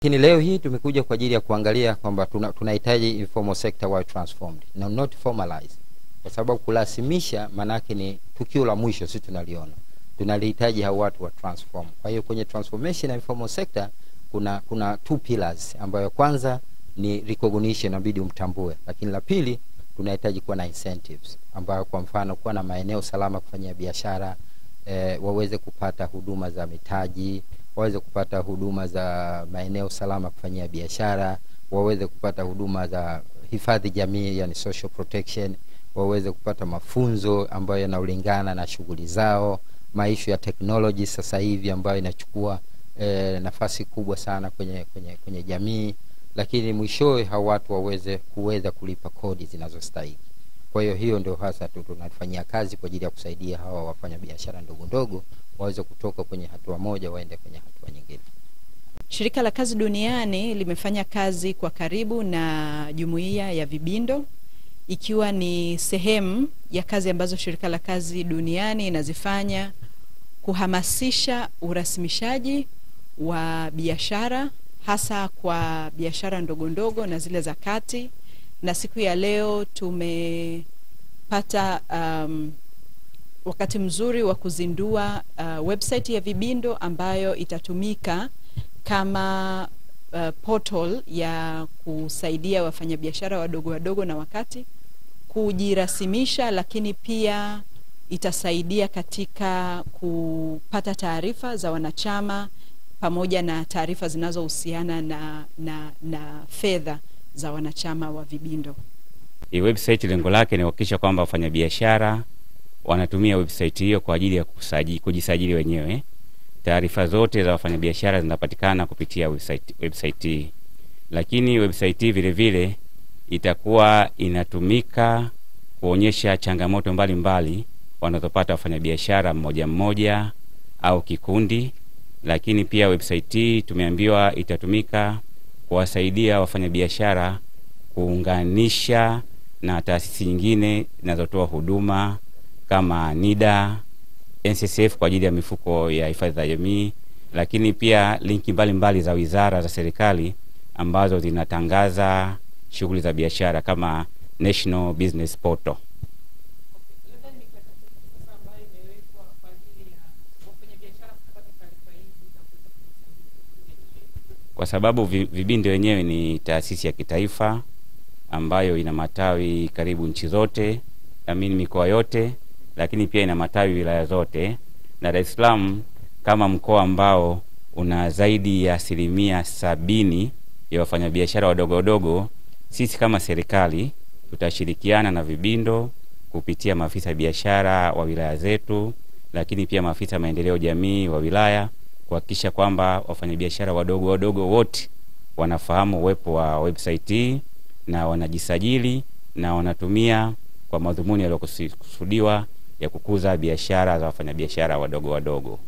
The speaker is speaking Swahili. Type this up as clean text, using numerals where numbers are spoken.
Lakini leo hii tumekuja kwa ajili ya kuangalia kwamba tunahitaji informal sector wide transformed na not formalized, kwa sababu kulasimisha manake ni tukio la mwisho. Sisi tunalihitaji hao watu wa transform. Kwa hiyo kwenye transformation ya informal sector kuna two pillars, ambayo kwanza ni recognition, inabidi umtambue, lakini la pili tunahitaji kuwa na incentives, ambayo kwa mfano kuwa na maeneo salama kufanyia biashara, waweze kupata huduma za mitaji, waweze kupata huduma za maeneo salama kufanyia biashara, waweze kupata huduma za hifadhi jamii, yani social protection, waweze kupata mafunzo ambayo yanaulingana na shughuli zao, maisha ya technology sasa hivi ambayo inachukua nafasi kubwa sana kwenye jamii, lakini mwishowe hao watu kuweza kulipa kodi zinazostahili. Kwa hiyo ndio hasa tunafanyia kazi kwa ajili ya kusaidia hawa wafanya biashara ndogo ndogo waweze kutoka kwenye hatua moja waende kwenye hatua nyingine. Shirika la Kazi Duniani limefanya kazi kwa karibu na Jumuiya ya Vibindo, ikiwa ni sehemu ya kazi ambazo Shirika la Kazi Duniani inazifanya kuhamasisha urasimishaji wa biashara, hasa kwa biashara ndogo ndogo na zile za kati. Na siku ya leo tumepata wakati mzuri wa kuzindua website ya Vibindo ambayo itatumika kama portal ya kusaidia wafanyabiashara wadogo na wakati kujirasimisha, lakini pia itasaidia katika kupata taarifa za wanachama pamoja na taarifa zinazohusiana na fedha za wanachama wa Vibindo. Hii website lengo lake ni kuhakikisha kwamba wafanyabiashara wanatumia website hiyo kwa ajili ya kujisajili wenyewe. Taarifa zote za wafanyabiashara zinapatikana kupitia website hii. Lakini website hii vile vile itakuwa inatumika kuonyesha changamoto mbalimbali wanazopata wafanyabiashara mmoja au kikundi. Lakini pia website hii tumeambiwa itatumika kuwasaidia wafanyabiashara kuunganisha na taasisi nyingine zinazotoa huduma kama NIDA, NSSF kwa ajili ya mifuko ya hifadhi za jamii, lakini pia linki mbalimbali za wizara za serikali ambazo zinatangaza shughuli za biashara kama National Business Portal. Kwa sababu Vibindo wenyewe ni taasisi ya kitaifa ambayo ina matawi karibu nchi zote, mikoa yote, lakini pia ina matawi wilaya zote, na Dar es Salaam kama mkoa ambao una zaidi ya 70% ya wafanyabiashara wadogo, sisi kama serikali tutashirikiana na Vibindo kupitia maafisa biashara wa wilaya zetu, lakini pia maafisa maendeleo jamii wa wilaya, kuhakikisha kwamba wafanyabiashara wadogo wote wanafahamu uwepo wa website hii na wanajisajili na wanatumia kwa madhumuni yaliyokusudiwa ya kukuza biashara za wafanyabiashara wadogo.